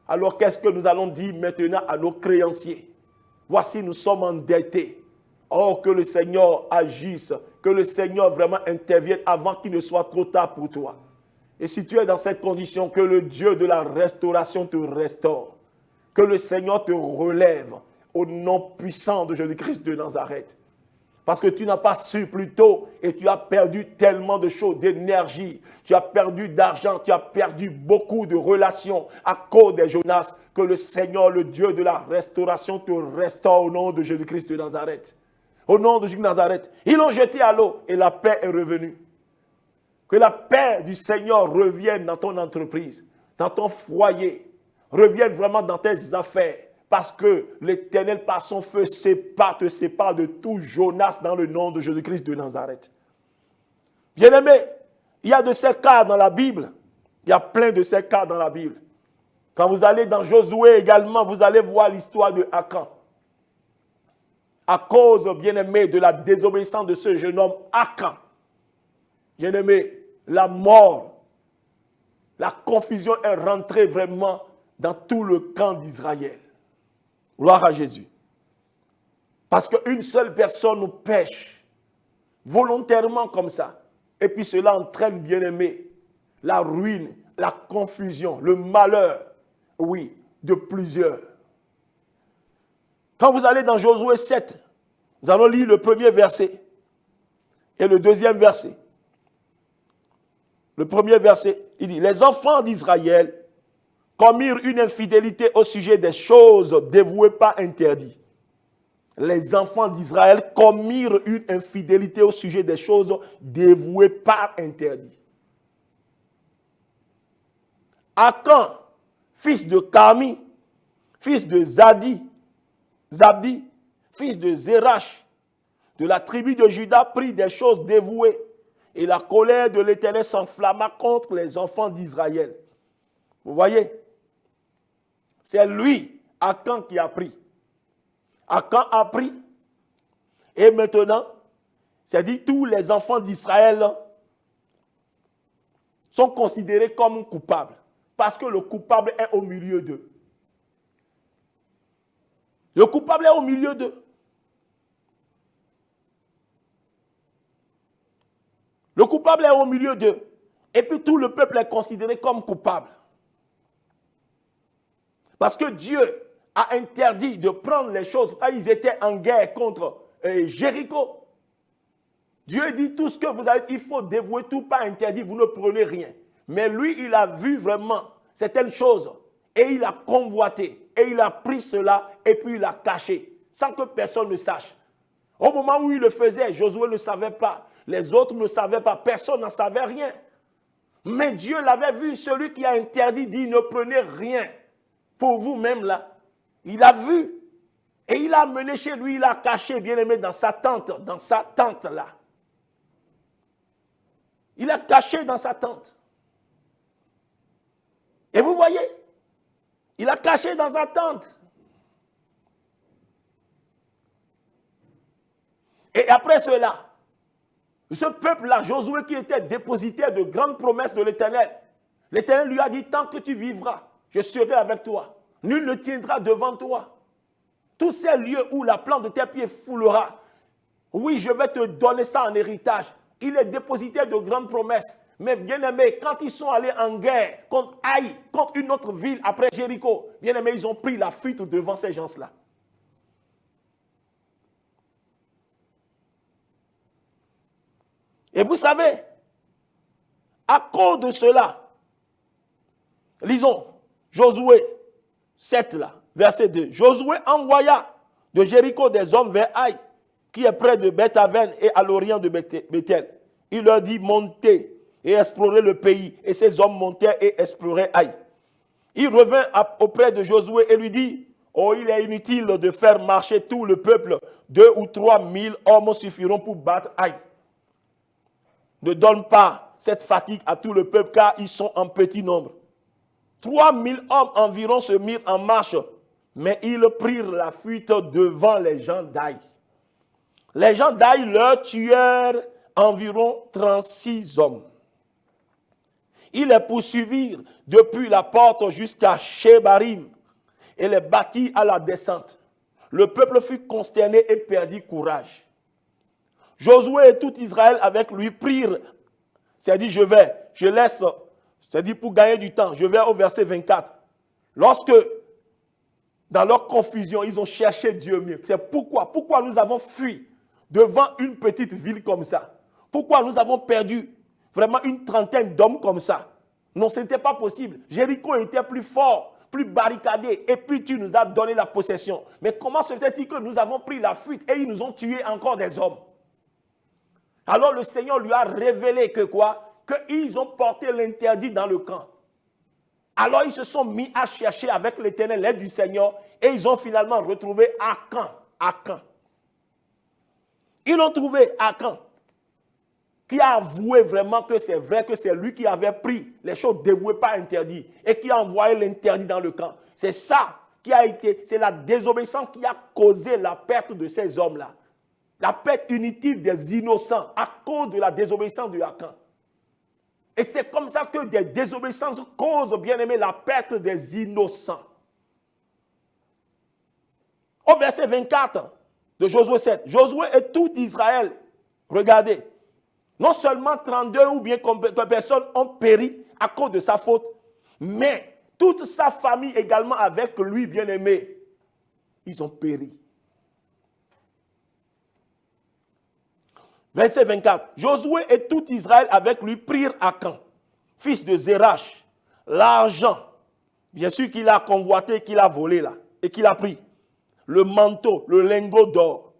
Alors qu'est-ce que nous allons dire maintenant à nos créanciers? Voici, nous sommes endettés. Oh, que le Seigneur agisse, que le Seigneur vraiment intervienne avant qu'il ne soit trop tard pour toi. Et si tu es dans cette condition, que le Dieu de la restauration te restaure. Que le Seigneur te relève au nom puissant de Jésus-Christ de Nazareth. Parce que tu n'as pas su plus tôt et tu as perdu tellement de choses, d'énergie, tu as perdu d'argent, tu as perdu beaucoup de relations à cause des Jonas, que le Seigneur, le Dieu de la restauration, te restaure au nom de Jésus-Christ de Nazareth. Au nom de Jésus de Nazareth. Ils l'ont jeté à l'eau et la paix est revenue. Que la paix du Seigneur revienne dans ton entreprise, dans ton foyer, revienne vraiment dans tes affaires. Parce que l'Éternel, par son feu, te sépare de tout Jonas dans le nom de Jésus-Christ de Nazareth. Bien-aimés, il y a de ces cas dans la Bible. Il y a plein de ces cas dans la Bible. Quand vous allez dans Josué également, vous allez voir l'histoire de Akan. À cause, bien-aimé, de la désobéissance de ce jeune homme, Akan. Bien-aimé, la mort, la confusion est rentrée vraiment dans tout le camp d'Israël. Gloire à Jésus. Parce qu'une seule personne pêche volontairement comme ça. Et puis cela entraîne, bien-aimé, la ruine, la confusion, le malheur, oui, de plusieurs. Quand vous allez dans Josué 7, nous allons lire le premier verset et le deuxième verset. Le premier verset, il dit, les enfants d'Israël commirent une infidélité au sujet des choses dévouées pas interdites. Les enfants d'Israël commirent une infidélité au sujet des choses dévouées pas interdites. Akan, fils de Carmi, fils de Zabdi, fils de Zérach, de la tribu de Juda, prit des choses dévouées, et la colère de l'Éternel s'enflamma contre les enfants d'Israël. Vous voyez? C'est lui, Akan, qui a pris. Akan a pris. Et maintenant, c'est dit tous les enfants d'Israël sont considérés comme coupables. Parce que le coupable est au milieu d'eux. Le coupable est au milieu d'eux. Le coupable est au milieu d'eux. Et puis tout le peuple est considéré comme coupable. Parce que Dieu a interdit de prendre les choses. Là, ils étaient en guerre contre Jéricho. Dieu dit tout ce que vous avez, il faut dévouer tout, pas interdit, vous ne prenez rien. Mais lui, il a vu vraiment certaines choses et il a convoité et il a pris cela et puis il a caché sans que personne ne sache. Au moment où il le faisait, Josué ne savait pas, les autres ne savaient pas, personne n'en savait rien. Mais Dieu l'avait vu, celui qui a interdit dit ne prenez rien. Pour vous-même là, il a vu et il a amené chez lui, il a caché, bien aimé, dans sa tente là. Il a caché dans sa tente. Et vous voyez, il a caché dans sa tente. Et après cela, ce peuple-là, Josué qui était dépositaire de grandes promesses de l'Éternel, l'Éternel lui a dit, tant que tu vivras, je serai avec toi. Nul ne tiendra devant toi. Tous ces lieux où la plante de tes pieds foulera, oui, je vais te donner ça en héritage. Il est dépositaire de grandes promesses. Mais bien aimé, quand ils sont allés en guerre contre Haï, contre une autre ville après Jéricho, bien aimé, ils ont pris la fuite devant ces gens-là. Et vous savez, à cause de cela, lisons Josué 7 là, verset 2. Josué envoya de Jéricho des hommes vers Haï, qui est près de Beth-Aven et à l'orient de Bethel. Il leur dit, montez et explorez le pays. Et ces hommes montèrent et exploraient Haï. Il revint auprès de Josué et lui dit, oh, il est inutile de faire marcher tout le peuple. 2 ou 3 000 hommes suffiront pour battre Haï. Ne donne pas cette fatigue à tout le peuple, car ils sont en petit nombre. 3 000 hommes environ se mirent en marche, mais ils prirent la fuite devant les gens d'Haï. Les gens d'Haï leur tuèrent environ 36 hommes. Ils les poursuivirent depuis la porte jusqu'à Shebarim et les battirent à la descente. Le peuple fut consterné et perdit courage. Josué et tout Israël avec lui prirent, c'est dit je laisse, c'est dit pour gagner du temps, je vais au verset 24. Lorsque, dans leur confusion, ils ont cherché Dieu mieux. C'est pourquoi nous avons fui devant une petite ville comme ça? Pourquoi nous avons perdu vraiment une trentaine d'hommes comme ça? Non, ce n'était pas possible. Jéricho était plus fort, plus barricadé, et puis tu nous as donné la possession. Mais comment se fait-il que nous avons pris la fuite et ils nous ont tué encore des hommes? Alors le Seigneur lui a révélé que quoi? Qu'ils ont porté l'interdit dans le camp. Alors ils se sont mis à chercher avec l'Éternel, l'aide du Seigneur, et ils ont finalement retrouvé Akan. Ils ont trouvé Akan, qui a avoué vraiment que c'est vrai que c'est lui qui avait pris les choses dévouées pas interdites et qui a envoyé l'interdit dans le camp. C'est ça qui a été, c'est la désobéissance qui a causé la perte de ces hommes-là. La perte inutile des innocents à cause de la désobéissance de Akan. Et c'est comme ça que des désobéissances causent, bien aimé, la perte des innocents. Au verset 24 de Josué 7, Josué et tout Israël, regardez, non seulement 32 ou bien combien de personnes ont péri à cause de sa faute, mais toute sa famille également avec lui, bien aimé, ils ont péri. Verset 24. Josué et tout Israël avec lui prirent Akan, fils de Zérach, l'argent, bien sûr qu'il a convoité, qu'il a volé là, et qu'il a pris, le manteau, le lingot d'or,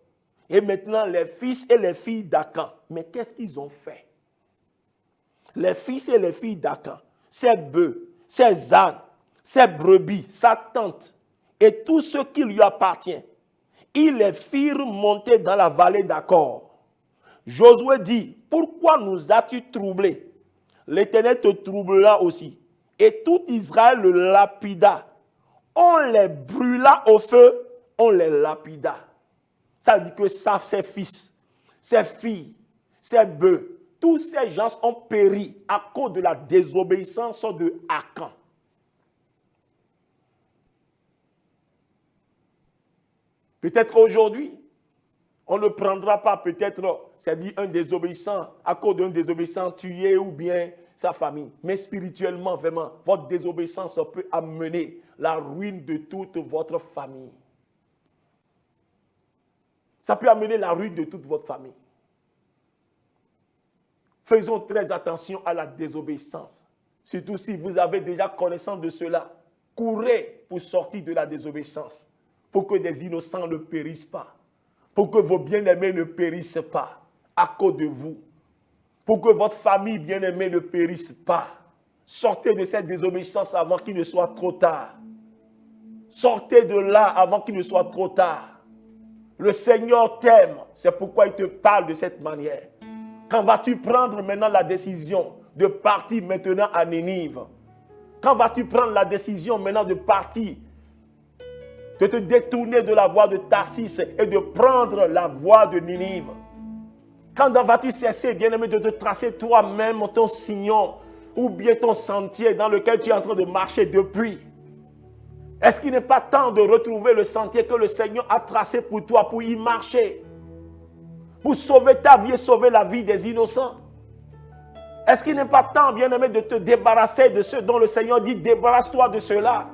et maintenant les fils et les filles d'Akan. Mais qu'est-ce qu'ils ont fait? Les fils et les filles d'Akan, ses bœufs, ses ânes, ses brebis, sa tente, et tout ce qui lui appartient, ils les firent monter dans la vallée d'Akor. Josué dit, pourquoi nous as-tu troublés? L'Éternel te troublera aussi. Et tout Israël le lapida. On les brûla au feu, on les lapida. Ça dit que ça, ses fils, ses filles, ses bœufs, tous ces gens ont péri à cause de la désobéissance de Akan. Peut-être aujourd'hui, on ne prendra pas peut-être, c'est-à-dire un désobéissant, à cause d'un désobéissant tué ou bien sa famille. Mais spirituellement, vraiment, votre désobéissance peut amener la ruine de toute votre famille. Ça peut amener la ruine de toute votre famille. Faisons très attention à la désobéissance. Surtout si vous avez déjà connaissance de cela. Courez pour sortir de la désobéissance, pour que des innocents ne périssent pas. Pour que vos bien-aimés ne périssent pas à cause de vous. Pour que votre famille bien-aimée ne périsse pas. Sortez de cette désobéissance avant qu'il ne soit trop tard. Sortez de là avant qu'il ne soit trop tard. Le Seigneur t'aime, c'est pourquoi il te parle de cette manière. Quand vas-tu prendre maintenant la décision de partir maintenant à Ninive? Quand vas-tu prendre la décision maintenant de partir, de te détourner de la voie de Tarsis et de prendre la voie de Ninive? Quand vas-tu cesser, bien-aimé, de te tracer toi-même ton sillon ou bien ton sentier dans lequel tu es en train de marcher depuis? Est-ce qu'il n'est pas temps de retrouver le sentier que le Seigneur a tracé pour toi, pour y marcher? Pour sauver ta vie et sauver la vie des innocents? Est-ce qu'il n'est pas temps, bien-aimé, de te débarrasser de ce dont le Seigneur dit, débarrasse-toi de cela?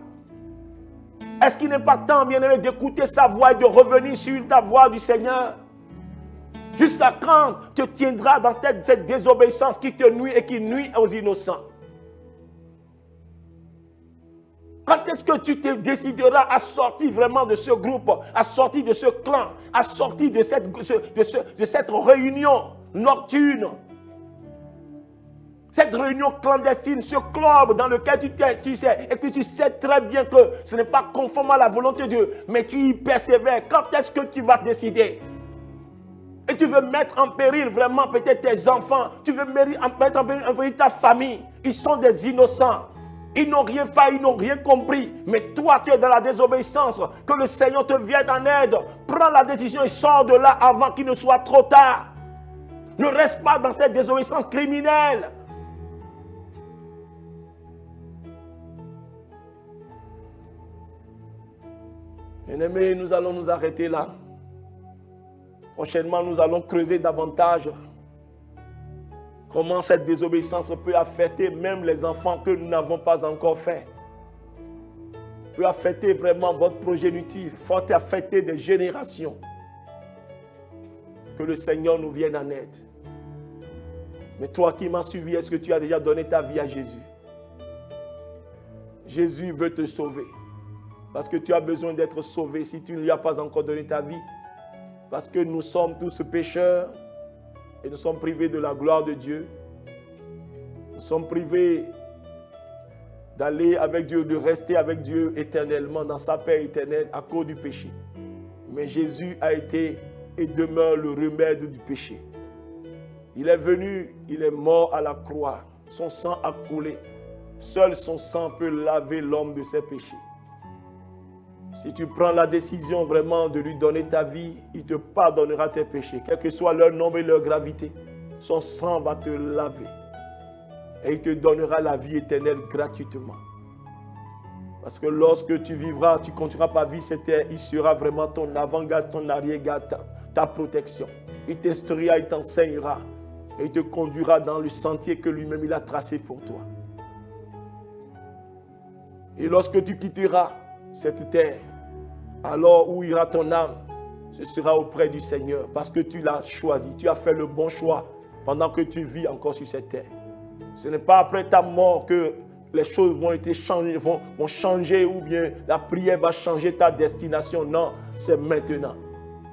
Est-ce qu'il n'est pas temps, bien-aimé, d'écouter sa voix et de revenir sur ta voix du Seigneur? Jusqu'à quand te tiendras dans cette désobéissance qui te nuit et qui nuit aux innocents? Quand est-ce que tu te décideras à sortir vraiment de ce groupe, à sortir de ce clan, à sortir de cette réunion nocturne? Cette réunion clandestine, ce club dans lequel tu sais, et que tu sais très bien que ce n'est pas conforme à la volonté de Dieu, mais tu y persévères. Quand est-ce que tu vas décider? Et tu veux mettre en péril vraiment peut-être tes enfants, tu veux mettre en péril ta famille. Ils sont des innocents. Ils n'ont rien fait, ils n'ont rien compris. Mais toi, tu es dans la désobéissance. Que le Seigneur te vienne en aide. Prends la décision et sors de là avant qu'il ne soit trop tard. Ne reste pas dans cette désobéissance criminelle. Bien-aimés, nous allons nous arrêter là. Prochainement, nous allons creuser davantage comment cette désobéissance peut affecter même les enfants que nous n'avons pas encore faits. Peut affecter vraiment votre progéniture, faut affecter des générations. que le Seigneur nous vienne en aide. Mais toi qui m'as suivi, est-ce que tu as déjà donné ta vie à Jésus? Jésus veut te sauver. Parce que tu as besoin d'être sauvé si tu ne lui as pas encore donné ta vie. Parce que nous sommes tous pécheurs et nous sommes privés de la gloire de Dieu. Nous sommes privés d'aller avec Dieu, de rester avec Dieu éternellement, dans sa paix éternelle à cause du péché. Mais Jésus a été et demeure le remède du péché. Il est venu, il est mort à la croix. Son sang a coulé. Seul son sang peut laver l'homme de ses péchés. Si tu prends la décision vraiment de lui donner ta vie, il te pardonnera tes péchés, quel que soit leur nombre et leur gravité. Son sang va te laver. Et il te donnera la vie éternelle gratuitement. Parce que lorsque tu vivras, tu continueras par vivre cette terre, il sera vraiment ton avant-garde, ton arrière-garde, ta protection. Il t'instruira, il t'enseignera. Et il te conduira dans le sentier que lui-même il a tracé pour toi. Et lorsque tu quitteras cette terre, alors où ira ton âme, ce sera auprès du Seigneur. Parce que tu l'as choisi, tu as fait le bon choix pendant que tu vis encore sur cette terre. Ce n'est pas après ta mort que les choses vont changer ou bien la prière va changer ta destination. Non, c'est maintenant.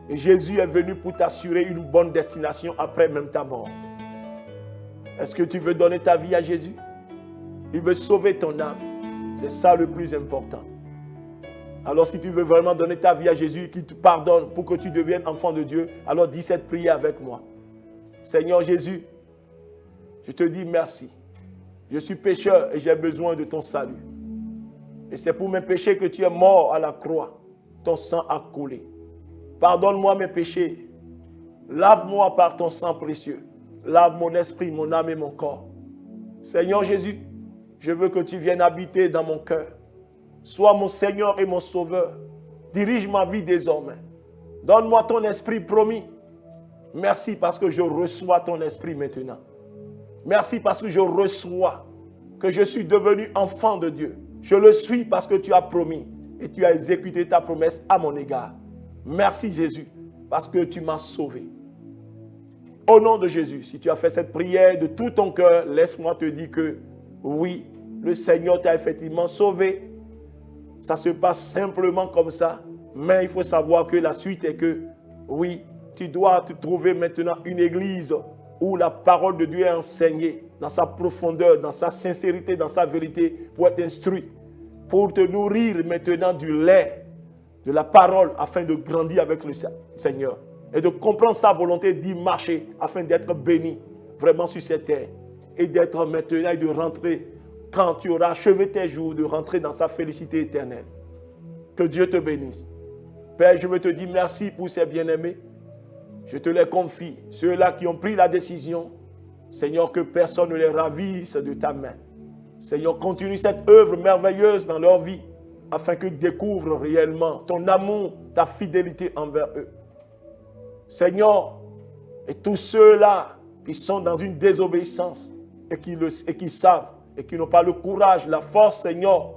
Et Jésus est venu pour t'assurer une bonne destination après même ta mort. Est-ce que tu veux donner ta vie à Jésus? Il veut sauver ton âme. C'est ça le plus important. Alors si tu veux vraiment donner ta vie à Jésus, qui te pardonne pour que tu deviennes enfant de Dieu, alors dis cette prière avec moi. Seigneur Jésus, je te dis merci. Je suis pécheur et j'ai besoin de ton salut. Et c'est pour mes péchés que tu es mort à la croix. Ton sang a coulé. Pardonne-moi mes péchés. Lave-moi par ton sang précieux. Lave mon esprit, mon âme et mon corps. Seigneur Jésus, je veux que tu viennes habiter dans mon cœur. Sois mon Seigneur et mon Sauveur. Dirige ma vie désormais. Donne-moi ton esprit promis. Merci parce que je reçois ton esprit maintenant. Merci parce que je reçois que je suis devenu enfant de Dieu. Je le suis parce que tu as promis et tu as exécuté ta promesse à mon égard. Merci Jésus parce que tu m'as sauvé. Au nom de Jésus, si tu as fait cette prière de tout ton cœur, laisse-moi te dire que oui, le Seigneur t'a effectivement sauvé. Ça se passe simplement comme ça, mais il faut savoir que la suite est que oui, tu dois te trouver maintenant une église où la parole de Dieu est enseignée dans sa profondeur, dans sa sincérité, dans sa vérité, pour être instruit, pour te nourrir maintenant du lait, de la parole, afin de grandir avec le Seigneur et de comprendre sa volonté d'y marcher, afin d'être béni vraiment sur cette terre et d'être maintenant et de rentrer, quand tu auras achevé tes jours, de rentrer dans sa félicité éternelle. Que Dieu te bénisse. Père, je veux te dire merci pour ces bien-aimés. Je te les confie, ceux-là qui ont pris la décision, Seigneur, que personne ne les ravisse de ta main. Seigneur, continue cette œuvre merveilleuse dans leur vie, afin qu'ils découvrent réellement ton amour, ta fidélité envers eux. Seigneur, et tous ceux-là qui sont dans une désobéissance et qui savent et qui n'ont pas le courage, la force, Seigneur,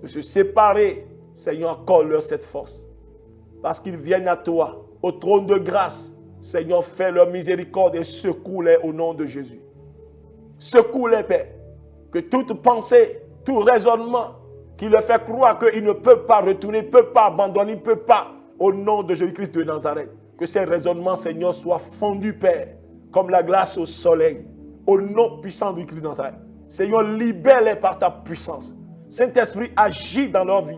de se séparer, Seigneur, accorde-leur cette force. Parce qu'ils viennent à toi, au trône de grâce. Seigneur, fais leur miséricorde et secoue-les au nom de Jésus. Secoue-les, Père. Que toute pensée, tout raisonnement qui leur fait croire qu'il ne peut pas retourner, il ne peut pas abandonner, il ne peut pas, au nom de Jésus-Christ de Nazareth. Que ces raisonnements, Seigneur, soient fondus, Père, comme la glace au soleil, au nom puissant de Christ de Nazareth. Seigneur, libère-les par ta puissance. Saint-Esprit, agis dans leur vie.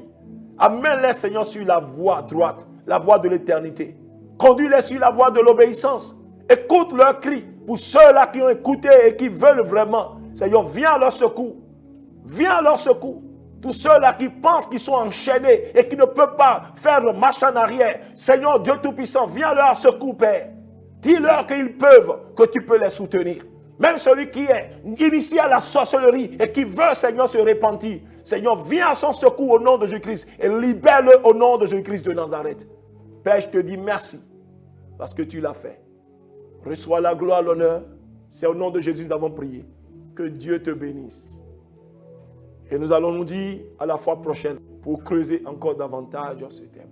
Amène-les, Seigneur, sur la voie droite, la voie de l'éternité. Conduis-les sur la voie de l'obéissance. Écoute leurs cris. Pour ceux-là qui ont écouté et qui veulent vraiment, Seigneur, viens à leur secours. Viens à leur secours. Tous ceux-là qui pensent qu'ils sont enchaînés et qui ne peuvent pas faire le marche en arrière. Seigneur Dieu Tout-Puissant, viens à leur secours, Père. Dis-leur qu'ils peuvent, que tu peux les soutenir. Même celui qui est initié à la sorcellerie et qui veut, Seigneur, se repentir. Seigneur, viens à son secours au nom de Jésus-Christ et libère-le au nom de Jésus-Christ de Nazareth. Père, je te dis merci parce que tu l'as fait. Reçois la gloire, l'honneur. C'est au nom de Jésus que nous avons prié. Que Dieu te bénisse. Et nous allons nous dire à la fois prochaine pour creuser encore davantage ce thème.